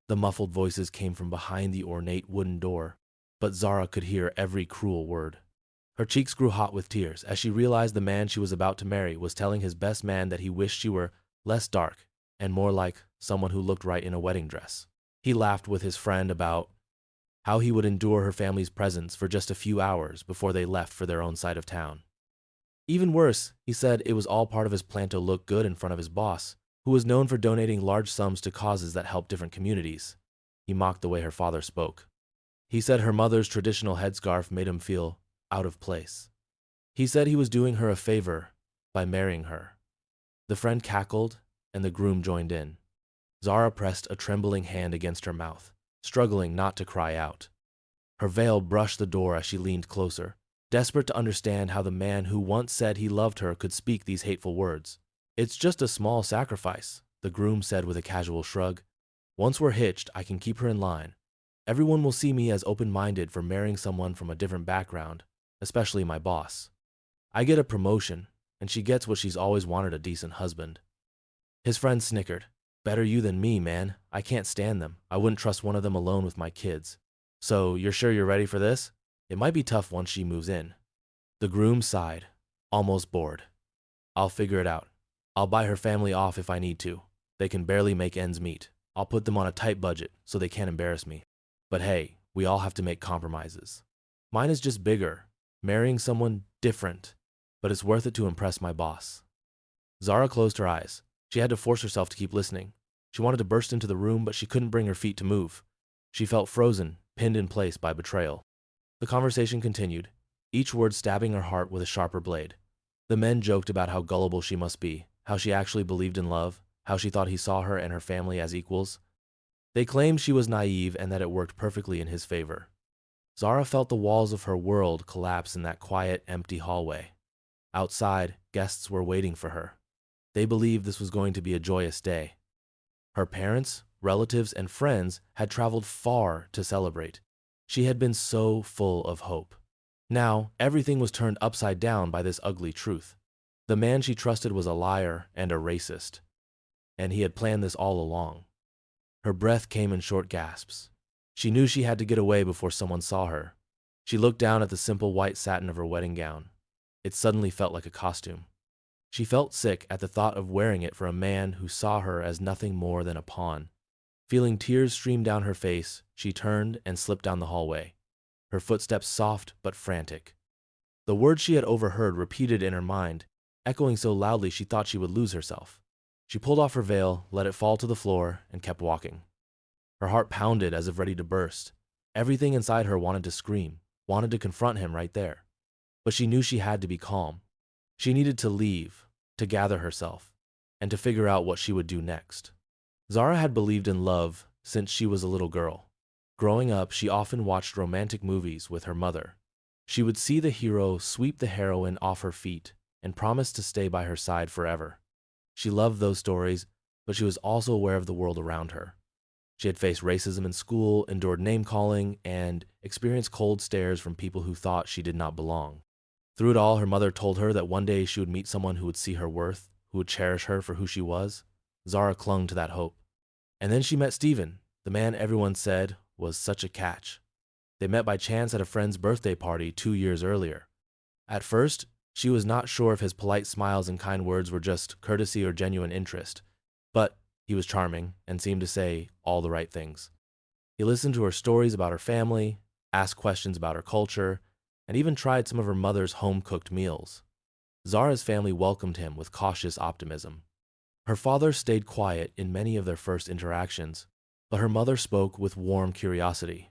The muffled voices came from behind the ornate wooden door, but Zara could hear every cruel word. Her cheeks grew hot with tears as she realized the man she was about to marry was telling his best man that he wished she were less dark and more like someone who looked right in a wedding dress. He laughed with his friend about how he would endure her family's presence for just a few hours before they left for their own side of town. Even worse, he said it was all part of his plan to look good in front of his boss, who was known for donating large sums to causes that help different communities. He mocked the way her father spoke. He said her mother's traditional headscarf made him feel out of place. He said he was doing her a favor by marrying her. The friend cackled, and the groom joined in. Zara pressed a trembling hand against her mouth, struggling not to cry out. Her veil brushed the door as she leaned closer, desperate to understand how the man who once said he loved her could speak these hateful words. "It's just a small sacrifice," the groom said with a casual shrug. "Once we're hitched, I can keep her in line. Everyone will see me as open-minded for marrying someone from a different background, especially my boss. I get a promotion, and she gets what she's always wanted, a decent husband." His friend snickered. "Better you than me, man. I can't stand them. I wouldn't trust one of them alone with my kids. So, you're sure you're ready for this? It might be tough once she moves in." The groom sighed, almost bored. "I'll figure it out. I'll buy her family off if I need to. They can barely make ends meet. I'll put them on a tight budget so they can't embarrass me. But hey, we all have to make compromises. Mine is just bigger, marrying someone different, but it's worth it to impress my boss." Zara closed her eyes. She had to force herself to keep listening. She wanted to burst into the room, but she couldn't bring her feet to move. She felt frozen, pinned in place by betrayal. The conversation continued, each word stabbing her heart with a sharper blade. The men joked about how gullible she must be, how she actually believed in love, how she thought he saw her and her family as equals. They claimed she was naive and that it worked perfectly in his favor. Zara felt the walls of her world collapse in that quiet, empty hallway. Outside, guests were waiting for her. They believed this was going to be a joyous day. Her parents, relatives, and friends had traveled far to celebrate. She had been so full of hope. Now, everything was turned upside down by this ugly truth. The man she trusted was a liar and a racist, and he had planned this all along. Her breath came in short gasps. She knew she had to get away before someone saw her. She looked down at the simple white satin of her wedding gown. It suddenly felt like a costume. She felt sick at the thought of wearing it for a man who saw her as nothing more than a pawn. Feeling tears stream down her face, she turned and slipped down the hallway, her footsteps soft but frantic. The words she had overheard repeated in her mind, echoing so loudly she thought she would lose herself. She pulled off her veil, let it fall to the floor, and kept walking. Her heart pounded as if ready to burst. Everything inside her wanted to scream, wanted to confront him right there. But she knew she had to be calm. She needed to leave, to gather herself, and to figure out what she would do next. Zara had believed in love since she was a little girl. Growing up, she often watched romantic movies with her mother. She would see the hero sweep the heroine off her feet and promise to stay by her side forever. She loved those stories, but she was also aware of the world around her. She had faced racism in school, endured name-calling, and experienced cold stares from people who thought she did not belong. Through it all, her mother told her that one day she would meet someone who would see her worth, who would cherish her for who she was. Zara clung to that hope. And then she met Stephen, the man everyone said was such a catch. They met by chance at a friend's birthday party 2 years earlier. At first, she was not sure if his polite smiles and kind words were just courtesy or genuine interest, but he was charming and seemed to say all the right things. He listened to her stories about her family, asked questions about her culture, and even tried some of her mother's home-cooked meals. Zara's family welcomed him with cautious optimism. Her father stayed quiet in many of their first interactions, but her mother spoke with warm curiosity.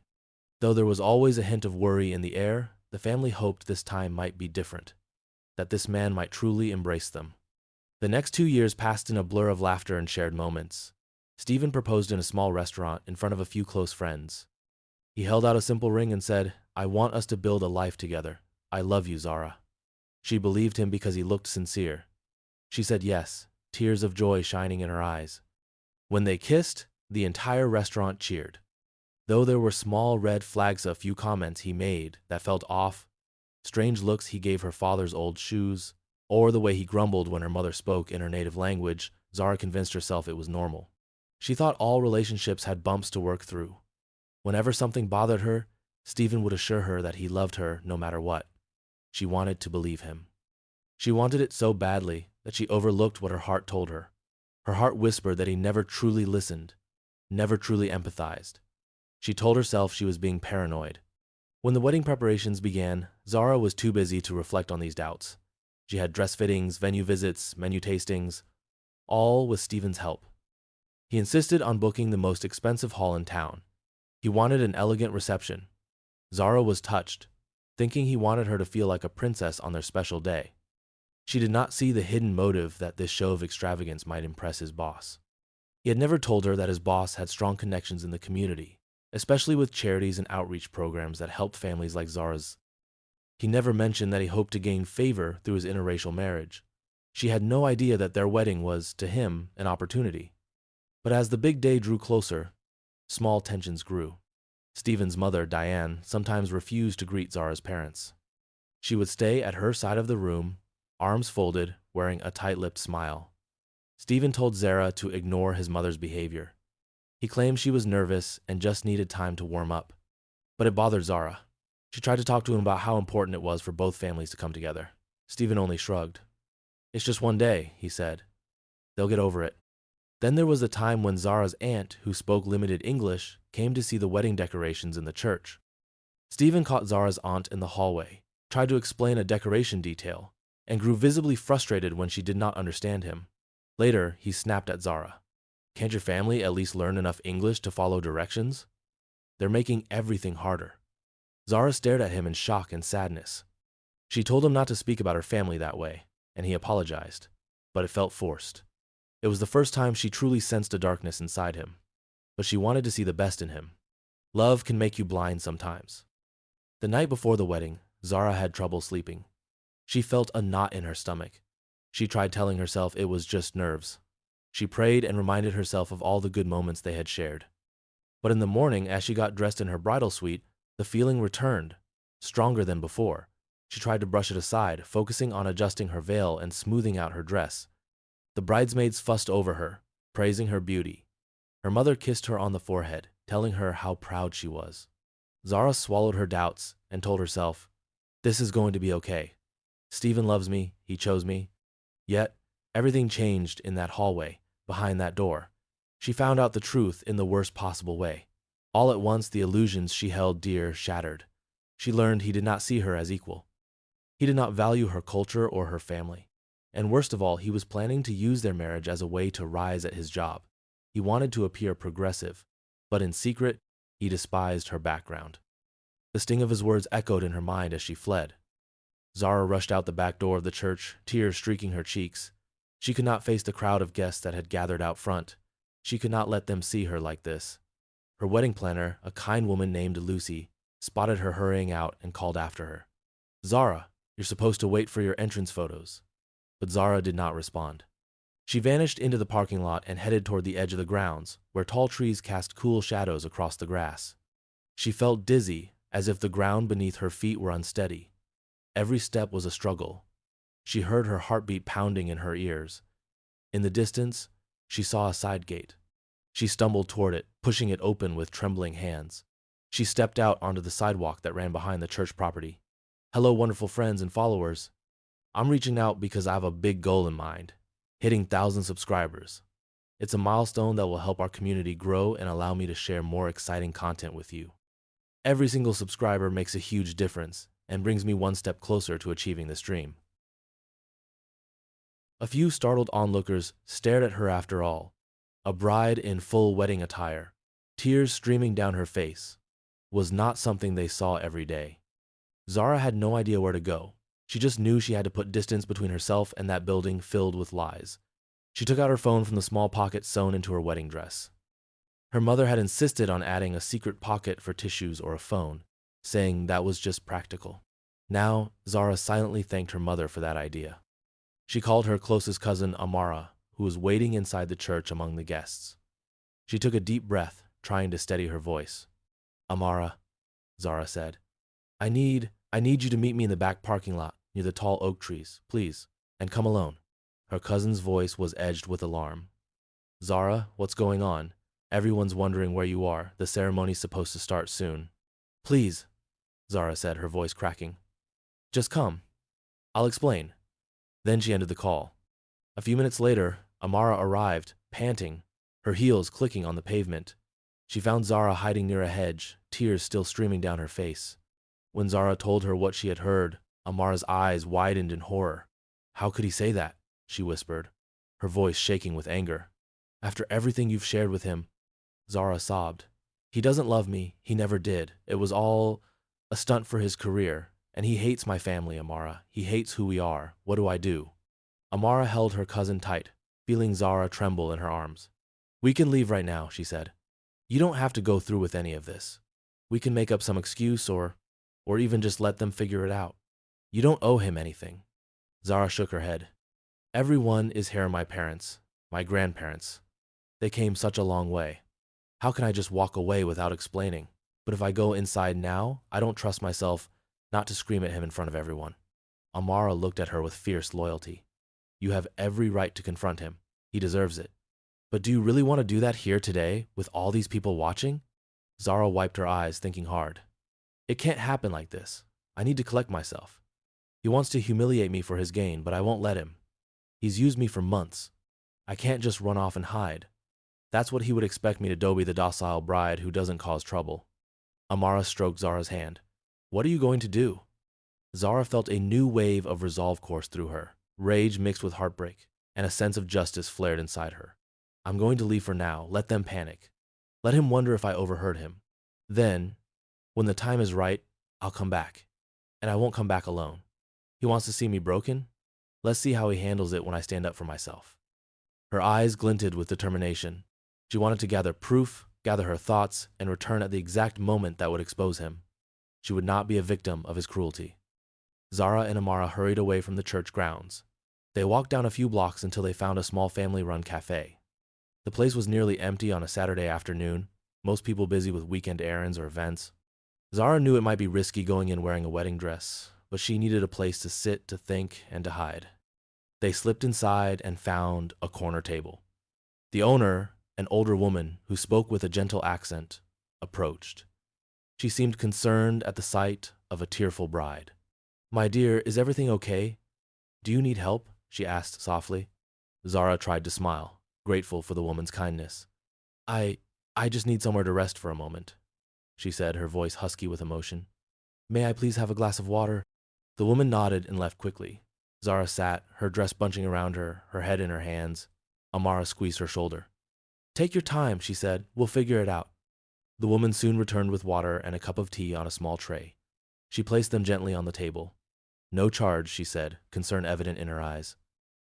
Though there was always a hint of worry in the air, the family hoped this time might be different, that this man might truly embrace them. The next 2 years passed in a blur of laughter and shared moments. Stephen proposed in a small restaurant in front of a few close friends. He held out a simple ring and said, "I want us to build a life together. I love you, Zara." She believed him because he looked sincere. She said yes, tears of joy shining in her eyes. When they kissed, the entire restaurant cheered. Though there were small red flags, a few comments he made that felt off, strange looks he gave her father's old shoes, or the way he grumbled when her mother spoke in her native language, Zara convinced herself it was normal. She thought all relationships had bumps to work through. Whenever something bothered her, Stephen would assure her that he loved her no matter what. She wanted to believe him. She wanted it so badly that she overlooked what her heart told her. Her heart whispered that he never truly listened, never truly empathized. She told herself she was being paranoid. When the wedding preparations began, Zara was too busy to reflect on these doubts. She had dress fittings, venue visits, menu tastings, all with Stephen's help. He insisted on booking the most expensive hall in town. He wanted an elegant reception. Zara was touched, thinking he wanted her to feel like a princess on their special day. She did not see the hidden motive that this show of extravagance might impress his boss. He had never told her that his boss had strong connections in the community, especially with charities and outreach programs that helped families like Zara's. He never mentioned that he hoped to gain favor through his interracial marriage. She had no idea that their wedding was, to him, an opportunity. But as the big day drew closer, small tensions grew. Stephen's mother, Diane, sometimes refused to greet Zara's parents. She would stay at her side of the room, arms folded, wearing a tight-lipped smile. Stephen told Zara to ignore his mother's behavior. He claimed she was nervous and just needed time to warm up. But it bothered Zara. She tried to talk to him about how important it was for both families to come together. Stephen only shrugged. "It's just one day," he said. "They'll get over it." Then there was the time when Zara's aunt, who spoke limited English, came to see the wedding decorations in the church. Stephen caught Zara's aunt in the hallway, tried to explain a decoration detail, and grew visibly frustrated when she did not understand him. Later, he snapped at Zara. "Can't your family at least learn enough English to follow directions? They're making everything harder." Zara stared at him in shock and sadness. She told him not to speak about her family that way, and he apologized, but it felt forced. It was the first time she truly sensed a darkness inside him, but she wanted to see the best in him. Love can make you blind sometimes. The night before the wedding, Zara had trouble sleeping. She felt a knot in her stomach. She tried telling herself it was just nerves. She prayed and reminded herself of all the good moments they had shared. But in the morning, as she got dressed in her bridal suite, the feeling returned, stronger than before. She tried to brush it aside, focusing on adjusting her veil and smoothing out her dress. The bridesmaids fussed over her, praising her beauty. Her mother kissed her on the forehead, telling her how proud she was. Zara swallowed her doubts and told herself, "This is going to be okay. Stephen loves me, he chose me." Yet, everything changed in that hallway, behind that door. She found out the truth in the worst possible way. All at once, the illusions she held dear shattered. She learned he did not see her as equal. He did not value her culture or her family. And worst of all, he was planning to use their marriage as a way to rise at his job. He wanted to appear progressive, but in secret, he despised her background. The sting of his words echoed in her mind as she fled. Zara rushed out the back door of the church, tears streaking her cheeks. She could not face the crowd of guests that had gathered out front. She could not let them see her like this. Her wedding planner, a kind woman named Lucy, spotted her hurrying out and called after her. "Zara, you're supposed to wait for your entrance photos." But Zara did not respond. She vanished into the parking lot and headed toward the edge of the grounds, where tall trees cast cool shadows across the grass. She felt dizzy, as if the ground beneath her feet were unsteady. Every step was a struggle. She heard her heartbeat pounding in her ears. In the distance, she saw a side gate. She stumbled toward it, pushing it open with trembling hands. She stepped out onto the sidewalk that ran behind the church property. "Hello, wonderful friends and followers. I'm reaching out because I have a big goal in mind, hitting 1,000 subscribers. It's a milestone that will help our community grow and allow me to share more exciting content with you. Every single subscriber makes a huge difference and brings me one step closer to achieving this dream." A few startled onlookers stared at her after all. A bride in full wedding attire, tears streaming down her face, was not something they saw every day. Zara had no idea where to go. She just knew she had to put distance between herself and that building filled with lies. She took out her phone from the small pocket sewn into her wedding dress. Her mother had insisted on adding a secret pocket for tissues or a phone, saying that was just practical. Now, Zara silently thanked her mother for that idea. She called her closest cousin Amara, who was waiting inside the church among the guests. She took a deep breath, trying to steady her voice. "Amara," Zara said, I need you to meet me in the back parking lot near the tall oak trees, please, and come alone." Her cousin's voice was edged with alarm. Zara, what's going on? Everyone's wondering where you are. The ceremony's supposed to start soon. Please, Zara said, her voice cracking. Just come. I'll explain. Then she ended the call. A few minutes later, Amara arrived, panting, her heels clicking on the pavement. She found Zara hiding near a hedge, tears still streaming down her face. When Zara told her what she had heard, Amara's eyes widened in horror. How could he say that? She whispered, her voice shaking with anger. After everything you've shared with him, Zara sobbed. He doesn't love me. He never did. It was all a stunt for his career. And he hates my family, Amara. He hates who we are. What do I do? Amara held her cousin tight, feeling Zara tremble in her arms. We can leave right now, she said. You don't have to go through with any of this. We can make up some excuse or even just let them figure it out. You don't owe him anything. Zara shook her head. Everyone is here my parents, my grandparents. They came such a long way. How can I just walk away without explaining? But if I go inside now, I don't trust myself not to scream at him in front of everyone. Amara looked at her with fierce loyalty. You have every right to confront him. He deserves it. But do you really want to do that here today, with all these people watching? Zara wiped her eyes, thinking hard. It can't happen like this. I need to collect myself. He wants to humiliate me for his gain, but I won't let him. He's used me for months. I can't just run off and hide. That's what he would expect me to do, be the docile bride who doesn't cause trouble. Amara stroked Zara's hand. What are you going to do? Zara felt a new wave of resolve course through her. Rage mixed with heartbreak, and a sense of justice flared inside her. I'm going to leave for now. Let them panic. Let him wonder if I overheard him. Then, when the time is right, I'll come back. And I won't come back alone. He wants to see me broken? Let's see how he handles it when I stand up for myself. Her eyes glinted with determination. She wanted to gather proof, gather her thoughts, and return at the exact moment that would expose him. She would not be a victim of his cruelty. Zara and Amara hurried away from the church grounds. They walked down a few blocks until they found a small family-run cafe. The place was nearly empty on a Saturday afternoon, most people busy with weekend errands or events. Zara knew it might be risky going in wearing a wedding dress, but she needed a place to sit, to think, and to hide. They slipped inside and found a corner table. The owner, an older woman who spoke with a gentle accent, approached. She seemed concerned at the sight of a tearful bride. My dear, is everything okay? Do you need help? She asked softly. Zara tried to smile, grateful for the woman's kindness. I just need somewhere to rest for a moment, she said, her voice husky with emotion. May I please have a glass of water? The woman nodded and left quickly. Zara sat, her dress bunching around her, her head in her hands. Amara squeezed her shoulder. Take your time, she said. We'll figure it out. The woman soon returned with water and a cup of tea on a small tray. She placed them gently on the table. No charge, she said, concern evident in her eyes.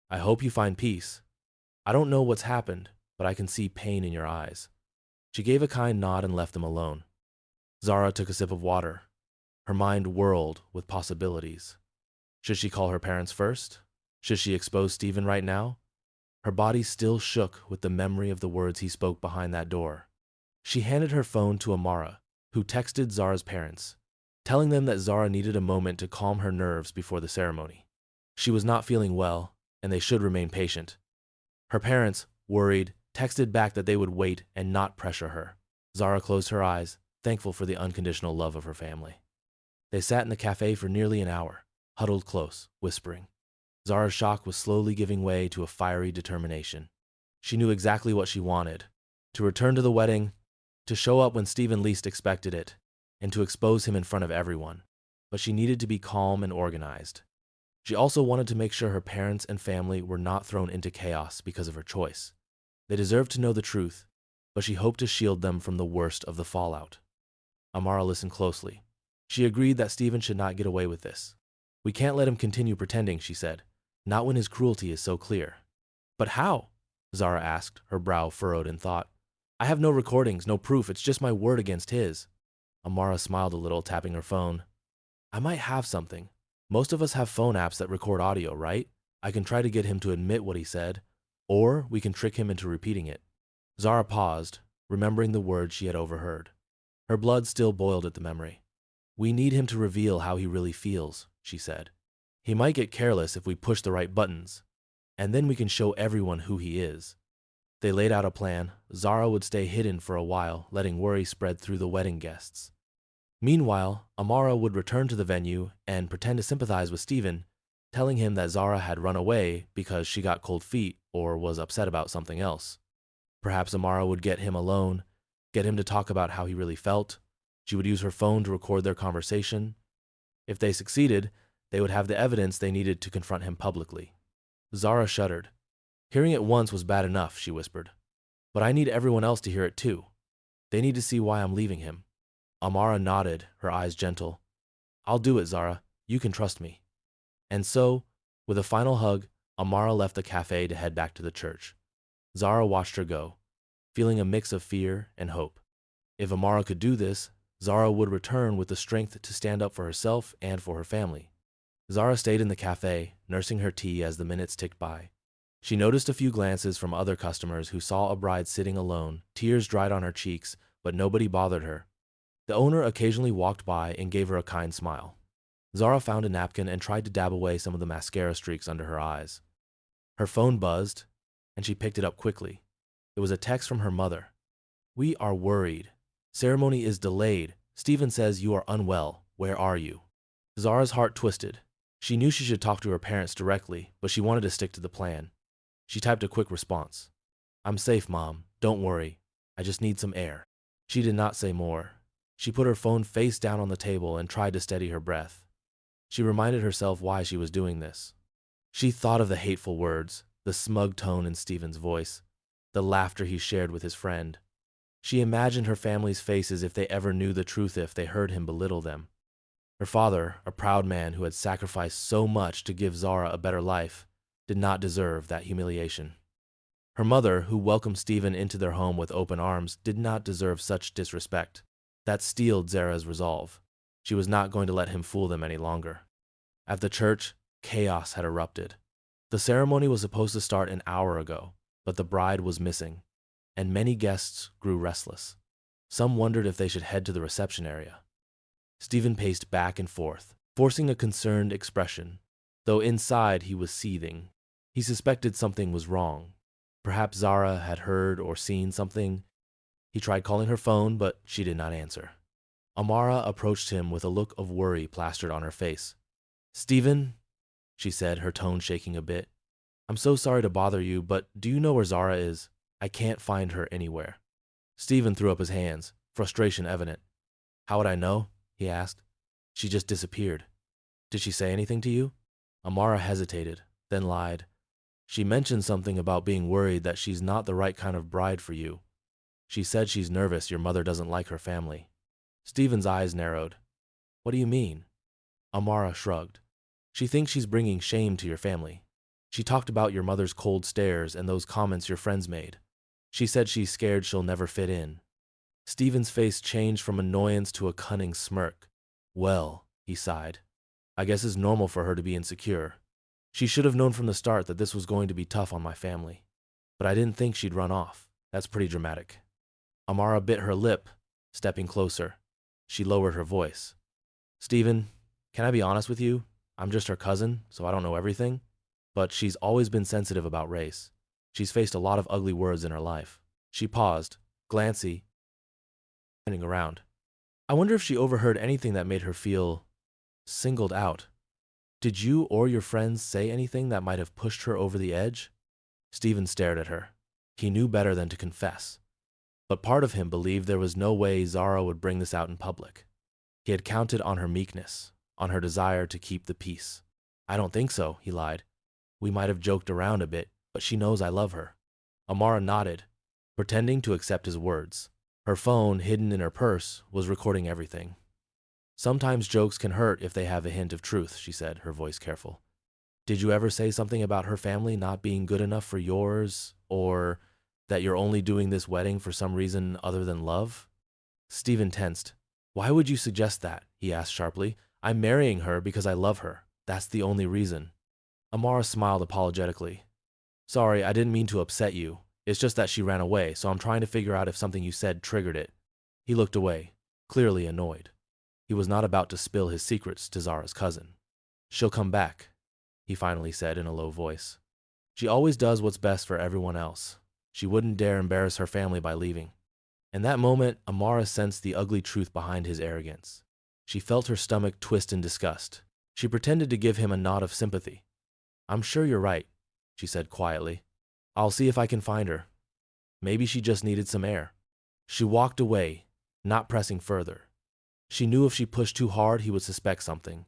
I hope you find peace. I don't know what's happened, but I can see pain in your eyes. She gave a kind nod and left them alone. Zara took a sip of water. Her mind whirled with possibilities. Should she call her parents first? Should she expose Stephen right now? Her body still shook with the memory of the words he spoke behind that door. She handed her phone to Amara, who texted Zara's parents, telling them that Zara needed a moment to calm her nerves before the ceremony. She was not feeling well, and they should remain patient. Her parents, worried, texted back that they would wait and not pressure her. Zara closed her eyes, thankful for the unconditional love of her family. They sat in the cafe for nearly an hour, huddled close, whispering. Zara's shock was slowly giving way to a fiery determination. She knew exactly what she wanted: to return to the wedding, to show up when Stephen least expected it, and to expose him in front of everyone. But she needed to be calm and organized. She also wanted to make sure her parents and family were not thrown into chaos because of her choice. They deserved to know the truth, but she hoped to shield them from the worst of the fallout. Amara listened closely. She agreed that Stephen should not get away with this. We can't let him continue pretending, she said, not when his cruelty is so clear. But how? Zara asked, her brow furrowed in thought. I have no recordings, no proof, it's just my word against his. Amara smiled a little, tapping her phone. I might have something. Most of us have phone apps that record audio, right? I can try to get him to admit what he said, or we can trick him into repeating it. Zara paused, remembering the words she had overheard. Her blood still boiled at the memory. We need him to reveal how he really feels, she said. He might get careless if we push the right buttons, and then we can show everyone who he is. They laid out a plan. Zara would stay hidden for a while, letting worry spread through the wedding guests. Meanwhile, Amara would return to the venue and pretend to sympathize with Stephen, telling him that Zara had run away because she got cold feet or was upset about something else. Perhaps Amara would get him alone, get him to talk about how he really felt. She would use her phone to record their conversation. If they succeeded, they would have the evidence they needed to confront him publicly. Zara shuddered. Hearing it once was bad enough, she whispered. But I need everyone else to hear it too. They need to see why I'm leaving him. Amara nodded, her eyes gentle. I'll do it, Zara. You can trust me. And so, with a final hug, Amara left the cafe to head back to the church. Zara watched her go, feeling a mix of fear and hope. If Amara could do this, Zara would return with the strength to stand up for herself and for her family. Zara stayed in the cafe, nursing her tea as the minutes ticked by. She noticed a few glances from other customers who saw a bride sitting alone. Tears dried on her cheeks, but nobody bothered her. The owner occasionally walked by and gave her a kind smile. Zara found a napkin and tried to dab away some of the mascara streaks under her eyes. Her phone buzzed, and she picked it up quickly. It was a text from her mother. We are worried. Ceremony is delayed. Stephen says you are unwell. Where are you? Zara's heart twisted. She knew she should talk to her parents directly, but she wanted to stick to the plan. She typed a quick response. I'm safe, Mom. Don't worry. I just need some air. She did not say more. She put her phone face down on the table and tried to steady her breath. She reminded herself why she was doing this. She thought of the hateful words, the smug tone in Stephen's voice, the laughter he shared with his friend. She imagined her family's faces if they ever knew the truth, if they heard him belittle them. Her father, a proud man who had sacrificed so much to give Zara a better life, did not deserve that humiliation. Her mother, who welcomed Stephen into their home with open arms, did not deserve such disrespect. That steeled Zara's resolve. She was not going to let him fool them any longer. At the church, chaos had erupted. The ceremony was supposed to start an hour ago, but the bride was missing, and many guests grew restless. Some wondered if they should head to the reception area. Stephen paced back and forth, forcing a concerned expression, though inside he was seething. He suspected something was wrong. Perhaps Zara had heard or seen something. He tried calling her phone, but she did not answer. Amara approached him with a look of worry plastered on her face. Stephen, she said, her tone shaking a bit. I'm so sorry to bother you, but do you know where Zara is? I can't find her anywhere. Stephen threw up his hands, frustration evident. How would I know? He asked. She just disappeared. Did she say anything to you? Amara hesitated, then lied. She mentioned something about being worried that she's not the right kind of bride for you. She said she's nervous your mother doesn't like her family. Stephen's eyes narrowed. What do you mean? Amara shrugged. She thinks she's bringing shame to your family. She talked about your mother's cold stares and those comments your friends made. She said she's scared she'll never fit in. Stephen's face changed from annoyance to a cunning smirk. Well, he sighed. I guess it's normal for her to be insecure. She should have known from the start that this was going to be tough on my family. But I didn't think she'd run off. That's pretty dramatic. Amara bit her lip, stepping closer. She lowered her voice. Stephen, can I be honest with you? I'm just her cousin, so I don't know everything. But she's always been sensitive about race. She's faced a lot of ugly words in her life. She paused, glancing around. I wonder if she overheard anything that made her feel singled out. Did you or your friends say anything that might have pushed her over the edge? Stephen stared at her. He knew better than to confess. But part of him believed there was no way Zara would bring this out in public. He had counted on her meekness, on her desire to keep the peace. I don't think so, he lied. We might have joked around a bit, but she knows I love her. Amara nodded, pretending to accept his words. Her phone, hidden in her purse, was recording everything. Sometimes jokes can hurt if they have a hint of truth, she said, her voice careful. Did you ever say something about her family not being good enough for yours, or that you're only doing this wedding for some reason other than love? Stephen tensed. Why would you suggest that? He asked sharply. I'm marrying her because I love her. That's the only reason. Amara smiled apologetically. Sorry, I didn't mean to upset you. It's just that she ran away, so I'm trying to figure out if something you said triggered it. He looked away, clearly annoyed. He was not about to spill his secrets to Zara's cousin. She'll come back, he finally said in a low voice. She always does what's best for everyone else. She wouldn't dare embarrass her family by leaving. In that moment, Amara sensed the ugly truth behind his arrogance. She felt her stomach twist in disgust. She pretended to give him a nod of sympathy. "I'm sure you're right," she said quietly. "I'll see if I can find her. Maybe she just needed some air." She walked away, not pressing further. She knew if she pushed too hard, he would suspect something.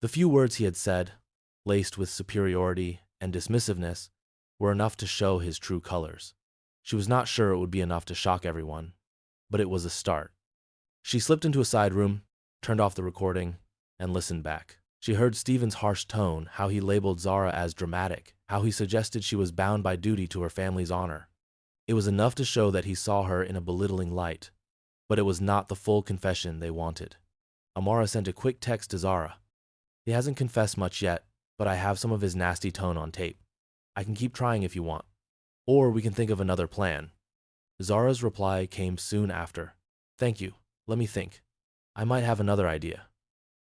The few words he had said, laced with superiority and dismissiveness, were enough to show his true colors. She was not sure it would be enough to shock everyone, but it was a start. She slipped into a side room, turned off the recording, and listened back. She heard Stephen's harsh tone, how he labeled Zara as dramatic, how he suggested she was bound by duty to her family's honor. It was enough to show that he saw her in a belittling light, but it was not the full confession they wanted. Amara sent a quick text to Zara. "He hasn't confessed much yet, but I have some of his nasty tone on tape. I can keep trying if you want. Or we can think of another plan." Zara's reply came soon after. "Thank you. Let me think. I might have another idea.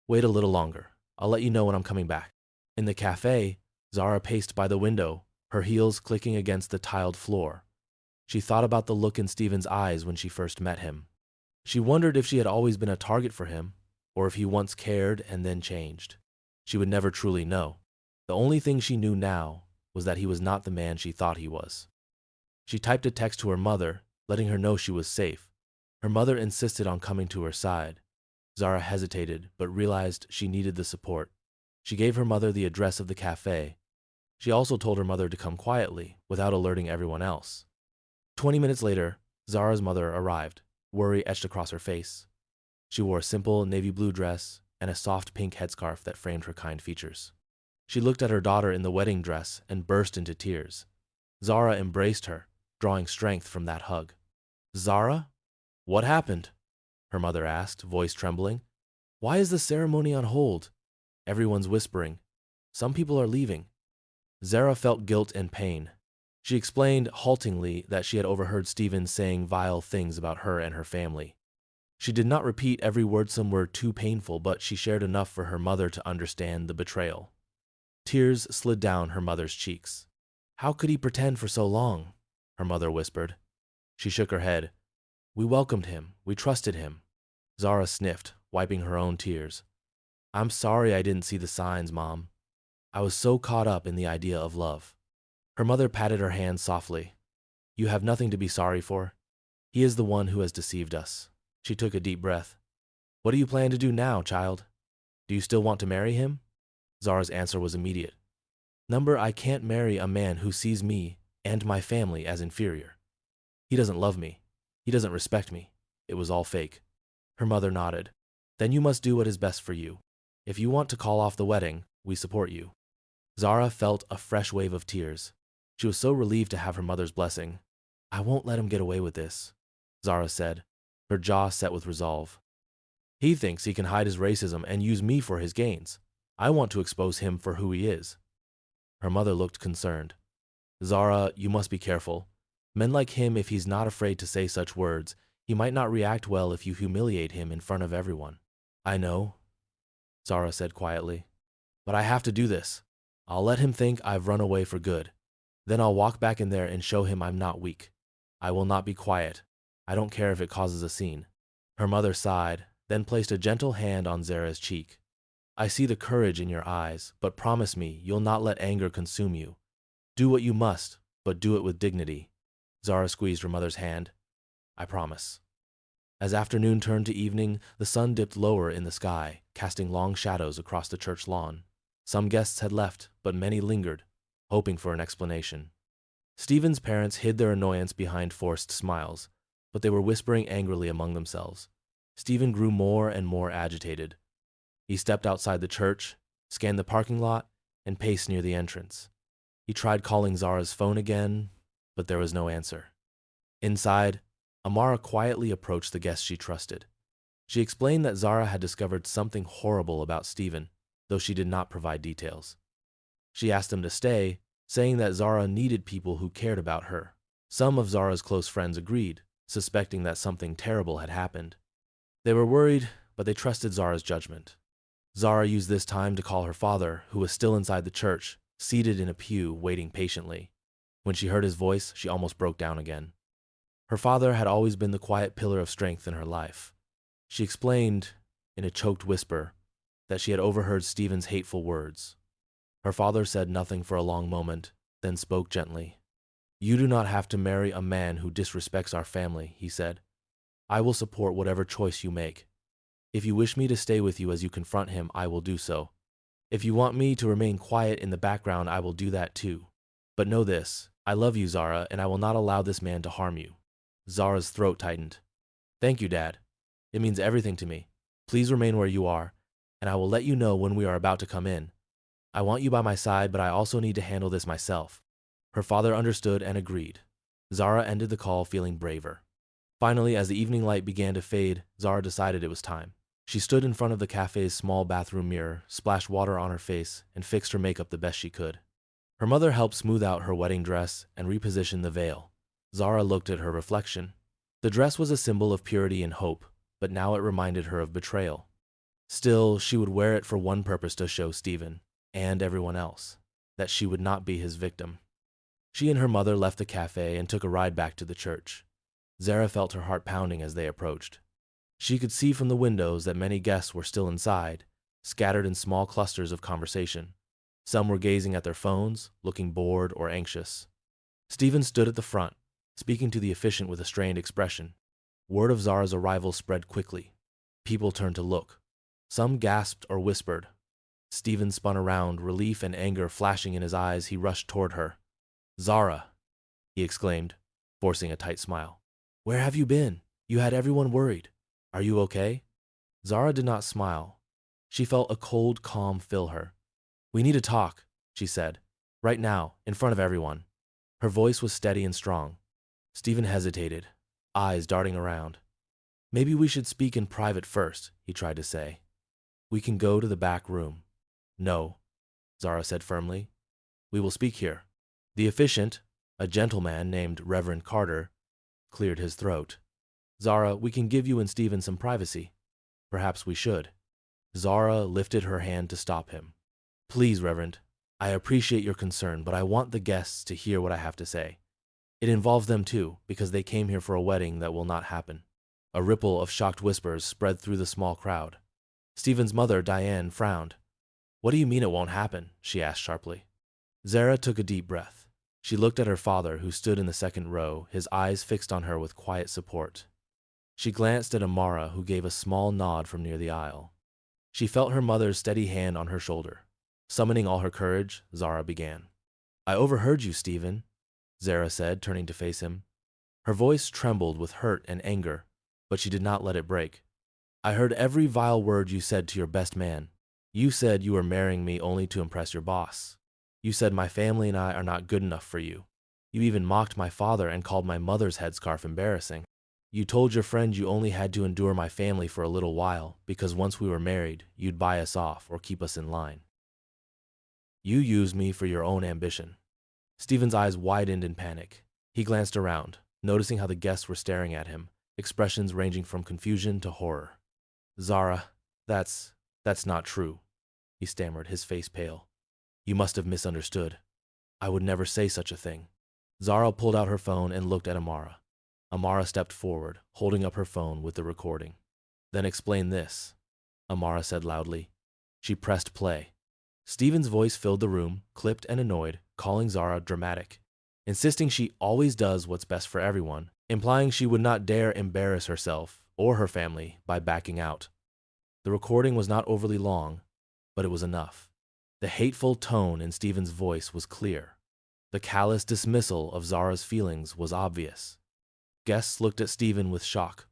Wait a little longer. I'll let you know when I'm coming back." In the cafe, Zara paced by the window, her heels clicking against the tiled floor. She thought about the look in Stephen's eyes when she first met him. She wondered if she had always been a target for him, or if he once cared and then changed. She would never truly know. The only thing she knew now was that he was not the man she thought he was. She typed a text to her mother, letting her know she was safe. Her mother insisted on coming to her side. Zara hesitated, but realized she needed the support. She gave her mother the address of the cafe. She also told her mother to come quietly, without alerting everyone else. 20 minutes later, Zara's mother arrived, worry etched across her face. She wore a simple navy blue dress and a soft pink headscarf that framed her kind features. She looked at her daughter in the wedding dress and burst into tears. Zara embraced her, drawing strength from that hug. "Zara? What happened?" her mother asked, voice trembling. "Why is the ceremony on hold? Everyone's whispering. Some people are leaving." Zara felt guilt and pain. She explained haltingly that she had overheard Stephen saying vile things about her and her family. She did not repeat every word, some were too painful, but she shared enough for her mother to understand the betrayal. Tears slid down her mother's cheeks. "How could he pretend for so long?" her mother whispered. She shook her head. "We welcomed him. We trusted him." Zara sniffed, wiping her own tears. "I'm sorry I didn't see the signs, Mom. I was so caught up in the idea of love." Her mother patted her hand softly. "You have nothing to be sorry for. He is the one who has deceived us." She took a deep breath. "What do you plan to do now, child? Do you still want to marry him?" Zara's answer was immediate. I can't marry a man who sees me and my family as inferior. He doesn't love me. He doesn't respect me. It was all fake." Her mother nodded. "Then you must do what is best for you. If you want to call off the wedding, we support you." Zara felt a fresh wave of tears. She was so relieved to have her mother's blessing. "I won't let him get away with this," Zara said, her jaw set with resolve. "He thinks he can hide his racism and use me for his gains. I want to expose him for who he is." Her mother looked concerned. "Zara, you must be careful. Men like him, if he's not afraid to say such words, he might not react well if you humiliate him in front of everyone." "I know," Zara said quietly. "But I have to do this. I'll let him think I've run away for good. Then I'll walk back in there and show him I'm not weak. I will not be quiet. I don't care if it causes a scene." Her mother sighed, then placed a gentle hand on Zara's cheek. "I see the courage in your eyes, but promise me you'll not let anger consume you. Do what you must, but do it with dignity." Zara squeezed her mother's hand. "I promise." As afternoon turned to evening, the sun dipped lower in the sky, casting long shadows across the church lawn. Some guests had left, but many lingered, hoping for an explanation. Stephen's parents hid their annoyance behind forced smiles, but they were whispering angrily among themselves. Stephen grew more and more agitated. He stepped outside the church, scanned the parking lot, and paced near the entrance. He tried calling Zara's phone again, but there was no answer. Inside, Amara quietly approached the guest she trusted. She explained that Zara had discovered something horrible about Stephen, though she did not provide details. She asked him to stay, saying that Zara needed people who cared about her. Some of Zara's close friends agreed, suspecting that something terrible had happened. They were worried, but they trusted Zara's judgment. Zara used this time to call her father, who was still inside the church, seated in a pew, waiting patiently. When she heard his voice, she almost broke down again. Her father had always been the quiet pillar of strength in her life. She explained, in a choked whisper, that she had overheard Stephen's hateful words. Her father said nothing for a long moment, then spoke gently. "You do not have to marry a man who disrespects our family," he said. "I will support whatever choice you make. If you wish me to stay with you as you confront him, I will do so. If you want me to remain quiet in the background, I will do that too. But know this, I love you, Zara, and I will not allow this man to harm you." Zara's throat tightened. "Thank you, Dad. It means everything to me. Please remain where you are, and I will let you know when we are about to come in. I want you by my side, but I also need to handle this myself." Her father understood and agreed. Zara ended the call feeling braver. Finally, as the evening light began to fade, Zara decided it was time. She stood in front of the cafe's small bathroom mirror, splashed water on her face, and fixed her makeup the best she could. Her mother helped smooth out her wedding dress and reposition the veil. Zara looked at her reflection. The dress was a symbol of purity and hope, but now it reminded her of betrayal. Still, she would wear it for one purpose: to show Stephen, and everyone else, that she would not be his victim. She and her mother left the cafe and took a ride back to the church. Zara felt her heart pounding as they approached. She could see from the windows that many guests were still inside, scattered in small clusters of conversation. Some were gazing at their phones, looking bored or anxious. Stephen stood at the front, speaking to the officiant with a strained expression. Word of Zara's arrival spread quickly. People turned to look. Some gasped or whispered. Stephen spun around, relief and anger flashing in his eyes. He rushed toward her. "Zara," he exclaimed, forcing a tight smile. "Where have you been? You had everyone worried. Are you okay?" Zara did not smile. She felt a cold calm fill her. "We need to talk," she said. "Right now, in front of everyone." Her voice was steady and strong. Stephen hesitated, eyes darting around. "Maybe we should speak in private first," he tried to say. "We can go to the back room." "No," Zara said firmly. "We will speak here." The officiant, a gentleman named Reverend Carter, cleared his throat. "Zara, we can give you and Stephen some privacy." "Perhaps we should." Zara lifted her hand to stop him. "Please, Reverend, I appreciate your concern, but I want the guests to hear what I have to say. It involves them too, because they came here for a wedding that will not happen." A ripple of shocked whispers spread through the small crowd. Stephen's mother, Diane, frowned. "What do you mean it won't happen?" she asked sharply. Zara took a deep breath. She looked at her father, who stood in the second row, his eyes fixed on her with quiet support. She glanced at Amara, who gave a small nod from near the aisle. She felt her mother's steady hand on her shoulder. Summoning all her courage, Zara began. "I overheard you, Stephen," Zara said, turning to face him. Her voice trembled with hurt and anger, but she did not let it break. "I heard every vile word you said to your best man. You said you were marrying me only to impress your boss. You said my family and I are not good enough for you. You even mocked my father and called my mother's headscarf embarrassing. You told your friend you only had to endure my family for a little while, because once we were married, you'd buy us off or keep us in line. You used me for your own ambition." Stephen's eyes widened in panic. He glanced around, noticing how the guests were staring at him, expressions ranging from confusion to horror. "Zara, that's not true," he stammered, his face pale. "You must have misunderstood. I would never say such a thing." Zara pulled out her phone and looked at Amara. Amara stepped forward, holding up her phone with the recording. "Then explain this," Amara said loudly. She pressed play. Stephen's voice filled the room, clipped and annoyed, calling Zara dramatic, insisting she always does what's best for everyone, implying she would not dare embarrass herself or her family by backing out. The recording was not overly long, but it was enough. The hateful tone in Stephen's voice was clear. The callous dismissal of Zara's feelings was obvious. Guests looked at Stephen with shock.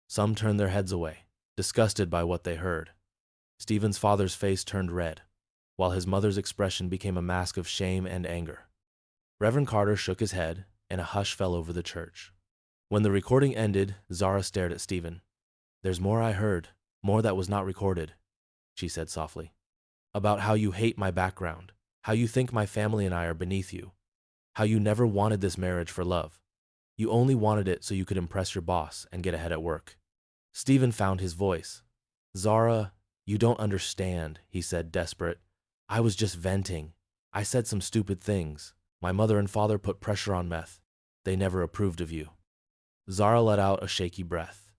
Some turned their heads away, disgusted by what they heard. Stephen's father's face turned red, while his mother's expression became a mask of shame and anger. Reverend Carter shook his head, and a hush fell over the church. When the recording ended, Zara stared at Stephen. "There's more I heard, more that was not recorded," she said softly. "About how you hate my background, how you think my family and I are beneath you, how you never wanted this marriage for love. You only wanted it so you could impress your boss and get ahead at work." Stephen found his voice. "Zara, you don't understand," he said, desperate. "I was just venting. I said some stupid things. My mother and father put pressure on Meth. They never approved of you." Zara let out a shaky breath.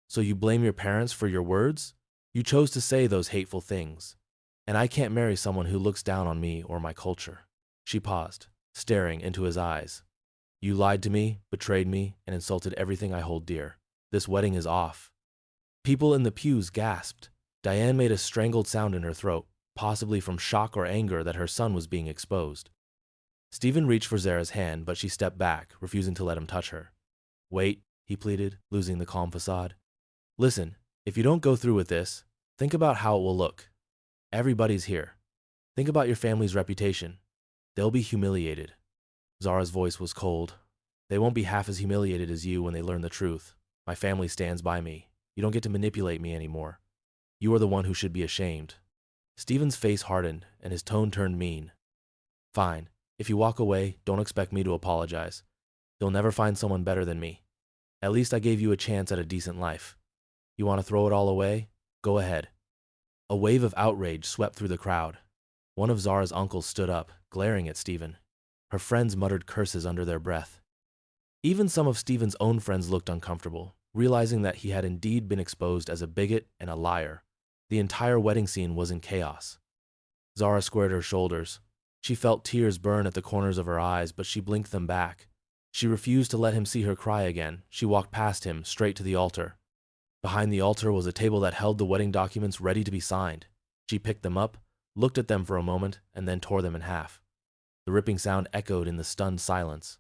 "So you blame your parents for your words? You chose to say those hateful things. And I can't marry someone who looks down on me or my culture." She paused, staring into his eyes. "You lied to me, betrayed me, and insulted everything I hold dear. This wedding is off." People in the pews gasped. Diane made a strangled sound in her throat, possibly from shock or anger that her son was being exposed. Stephen reached for Zara's hand, but she stepped back, refusing to let him touch her. "Wait," he pleaded, losing the calm facade. "Listen, if you don't go through with this, think about how it will look. Everybody's here. Think about your family's reputation. They'll be humiliated." Zara's voice was cold. "They won't be half as humiliated as you when they learn the truth. My family stands by me. You don't get to manipulate me anymore. You are the one who should be ashamed." Stephen's face hardened, and his tone turned mean. "Fine. If you walk away, don't expect me to apologize. You'll never find someone better than me. At least I gave you a chance at a decent life. You want to throw it all away? Go ahead." A wave of outrage swept through the crowd. One of Zara's uncles stood up, glaring at Stephen. Her friends muttered curses under their breath. Even some of Stephen's own friends looked uncomfortable, realizing that he had indeed been exposed as a bigot and a liar. The entire wedding scene was in chaos. Zara squared her shoulders. She felt tears burn at the corners of her eyes, but she blinked them back. She refused to let him see her cry again. She walked past him, straight to the altar. Behind the altar was a table that held the wedding documents ready to be signed. She picked them up, looked at them for a moment, and then tore them in half. The ripping sound echoed in the stunned silence.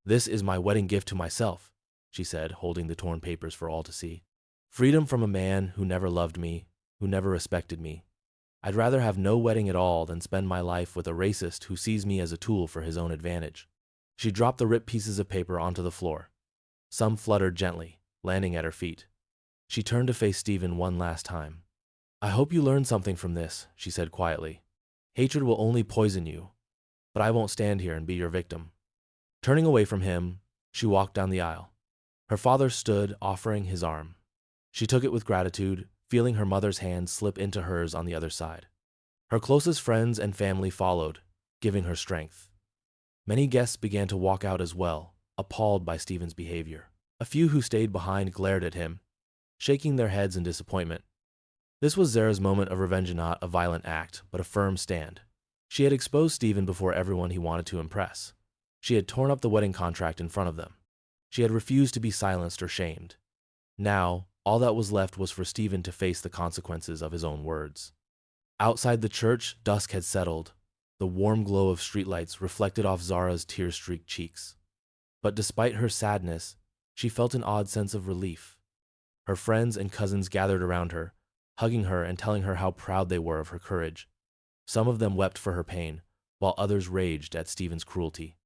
"This is my wedding gift to myself," she said, holding the torn papers for all to see. "Freedom from a man who never loved me, who never respected me. I'd rather have no wedding at all than spend my life with a racist who sees me as a tool for his own advantage." She dropped the ripped pieces of paper onto the floor. Some fluttered gently, landing at her feet. She turned to face Stephen one last time. "I hope you learned something from this," she said quietly. "Hatred will only poison you, but I won't stand here and be your victim." Turning away from him, she walked down the aisle. Her father stood, offering his arm. She took it with gratitude, feeling her mother's hand slip into hers on the other side. Her closest friends and family followed, giving her strength. Many guests began to walk out as well, appalled by Stephen's behavior. A few who stayed behind glared at him, shaking their heads in disappointment. This was Zara's moment of revenge, not a violent act, but a firm stand. She had exposed Stephen before everyone he wanted to impress. She had torn up the wedding contract in front of them. She had refused to be silenced or shamed. Now, all that was left was for Stephen to face the consequences of his own words. Outside the church, dusk had settled. The warm glow of streetlights reflected off Zara's tear-streaked cheeks. But despite her sadness, she felt an odd sense of relief. Her friends and cousins gathered around her, hugging her and telling her how proud they were of her courage. Some of them wept for her pain, while others raged at Stephen's cruelty.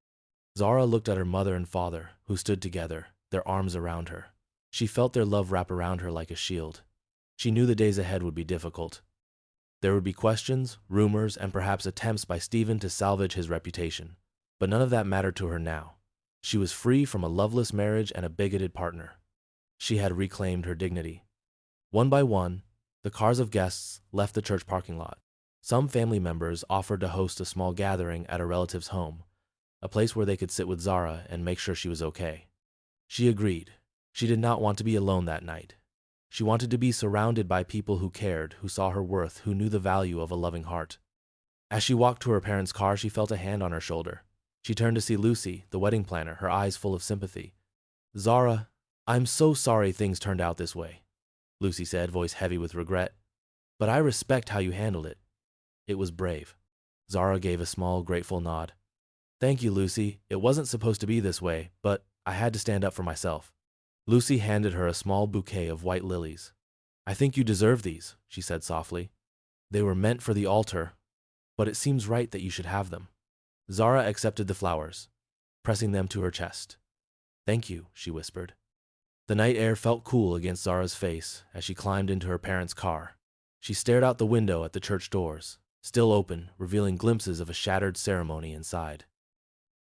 Zara looked at her mother and father, who stood together, their arms around her. She felt their love wrap around her like a shield. She knew the days ahead would be difficult. There would be questions, rumors, and perhaps attempts by Stephen to salvage his reputation. But none of that mattered to her now. She was free from a loveless marriage and a bigoted partner. She had reclaimed her dignity. One by one, the cars of guests left the church parking lot. Some family members offered to host a small gathering at a relative's home, a place where they could sit with Zara and make sure she was okay. She agreed. She did not want to be alone that night. She wanted to be surrounded by people who cared, who saw her worth, who knew the value of a loving heart. As she walked to her parents' car, she felt a hand on her shoulder. She turned to see Lucy, the wedding planner, her eyes full of sympathy. "Zara, I'm so sorry things turned out this way," Lucy said, voice heavy with regret. "But I respect how you handled it. It was brave." Zara gave a small, grateful nod. "Thank you, Lucy. It wasn't supposed to be this way, but I had to stand up for myself." Lucy handed her a small bouquet of white lilies. "I think you deserve these," she said softly. "They were meant for the altar, but it seems right that you should have them." Zara accepted the flowers, pressing them to her chest. "Thank you," she whispered. The night air felt cool against Zara's face as she climbed into her parents' car. She stared out the window at the church doors, still open, revealing glimpses of a shattered ceremony inside.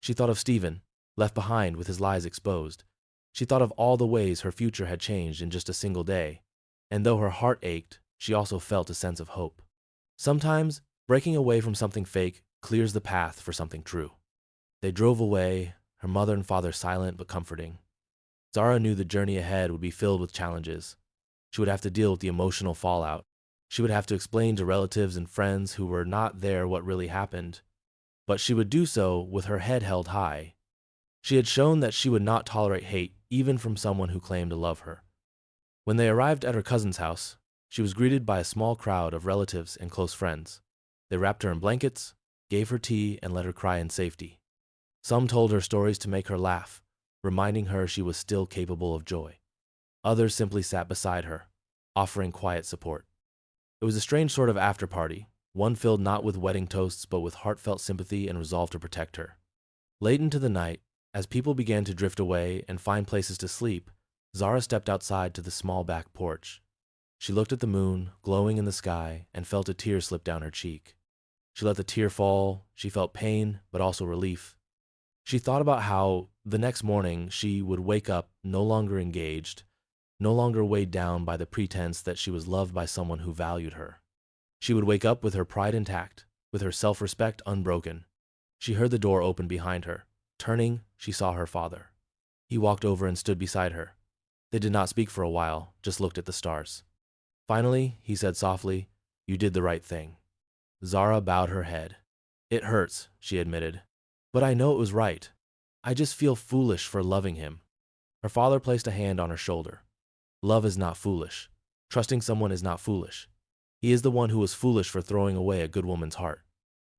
She thought of Stephen, left behind with his lies exposed. She thought of all the ways her future had changed in just a single day, and though her heart ached, she also felt a sense of hope. Sometimes, breaking away from something fake clears the path for something true. They drove away, her mother and father silent but comforting. Zara knew the journey ahead would be filled with challenges. She would have to deal with the emotional fallout. She would have to explain to relatives and friends who were not there what really happened. But she would do so with her head held high. She had shown that she would not tolerate hate, even from someone who claimed to love her. When they arrived at her cousin's house, she was greeted by a small crowd of relatives and close friends. They wrapped her in blankets, gave her tea, and let her cry in safety. Some told her stories to make her laugh, reminding her she was still capable of joy. Others simply sat beside her, offering quiet support. It was a strange sort of after-party, one filled not with wedding toasts but with heartfelt sympathy and resolve to protect her. Late into the night, as people began to drift away and find places to sleep, Zara stepped outside to the small back porch. She looked at the moon, glowing in the sky, and felt a tear slip down her cheek. She let the tear fall. She felt pain, but also relief. She thought about how, the next morning, she would wake up no longer engaged, no longer weighed down by the pretense that she was loved by someone who valued her. She would wake up with her pride intact, with her self-respect unbroken. She heard the door open behind her. Turning, she saw her father. He walked over and stood beside her. They did not speak for a while, just looked at the stars. Finally, he said softly, "You did the right thing." Zara bowed her head. "It hurts," she admitted. "But I know it was right. I just feel foolish for loving him." Her father placed a hand on her shoulder. "Love is not foolish. Trusting someone is not foolish. He is the one who was foolish for throwing away a good woman's heart."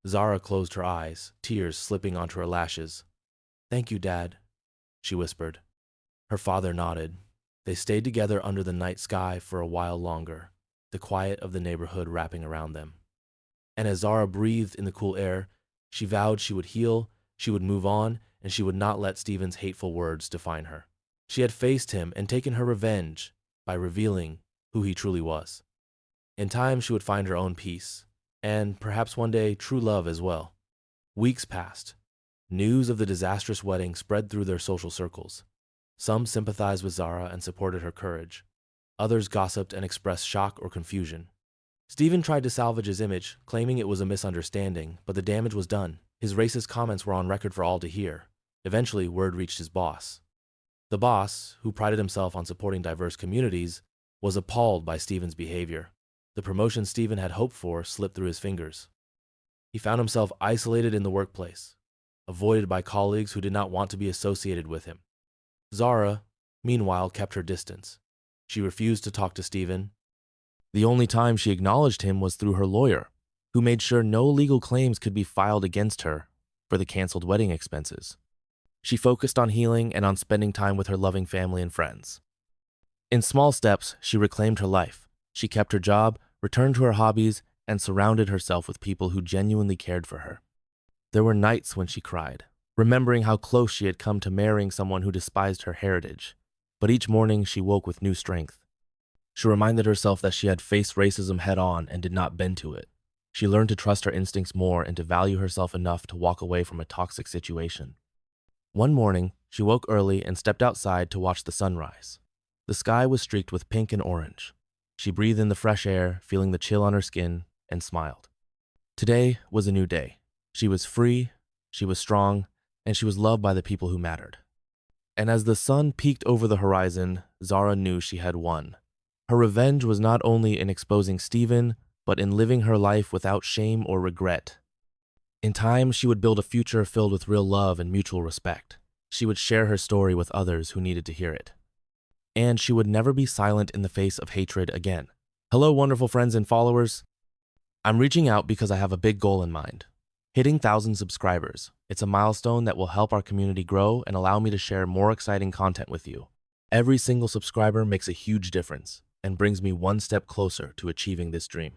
Zara closed her eyes, tears slipping onto her lashes. "Thank you, Dad," she whispered. Her father nodded. They stayed together under the night sky for a while longer, the quiet of the neighborhood wrapping around them. And as Zara breathed in the cool air, she vowed she would heal, she would move on, and she would not let Stephen's hateful words define her. She had faced him and taken her revenge by revealing who he truly was. In time, she would find her own peace, and perhaps one day, true love as well. Weeks passed. News of the disastrous wedding spread through their social circles. Some sympathized with Zara and supported her courage. Others gossiped and expressed shock or confusion. Stephen tried to salvage his image, claiming it was a misunderstanding, but the damage was done. His racist comments were on record for all to hear. Eventually, word reached his boss. The boss, who prided himself on supporting diverse communities, was appalled by Stephen's behavior. The promotion Stephen had hoped for slipped through his fingers. He found himself isolated in the workplace, avoided by colleagues who did not want to be associated with him. Zara, meanwhile, kept her distance. She refused to talk to Stephen. The only time she acknowledged him was through her lawyer, who made sure no legal claims could be filed against her for the canceled wedding expenses. She focused on healing and on spending time with her loving family and friends. In small steps, she reclaimed her life. She kept her job, returned to her hobbies, and surrounded herself with people who genuinely cared for her. There were nights when she cried, remembering how close she had come to marrying someone who despised her heritage. But each morning she woke with new strength. She reminded herself that she had faced racism head-on and did not bend to it. She learned to trust her instincts more and to value herself enough to walk away from a toxic situation. One morning, she woke early and stepped outside to watch the sunrise. The sky was streaked with pink and orange. She breathed in the fresh air, feeling the chill on her skin, and smiled. Today was a new day. She was free, she was strong, and she was loved by the people who mattered. And as the sun peeked over the horizon, Zara knew she had won. Her revenge was not only in exposing Stephen, but in living her life without shame or regret. In time, she would build a future filled with real love and mutual respect. She would share her story with others who needed to hear it. And she would never be silent in the face of hatred again. Hello, wonderful friends and followers. I'm reaching out because I have a big goal in mind. Hitting 1,000 subscribers. It's a milestone that will help our community grow and allow me to share more exciting content with you. Every single subscriber makes a huge difference and brings me one step closer to achieving this dream.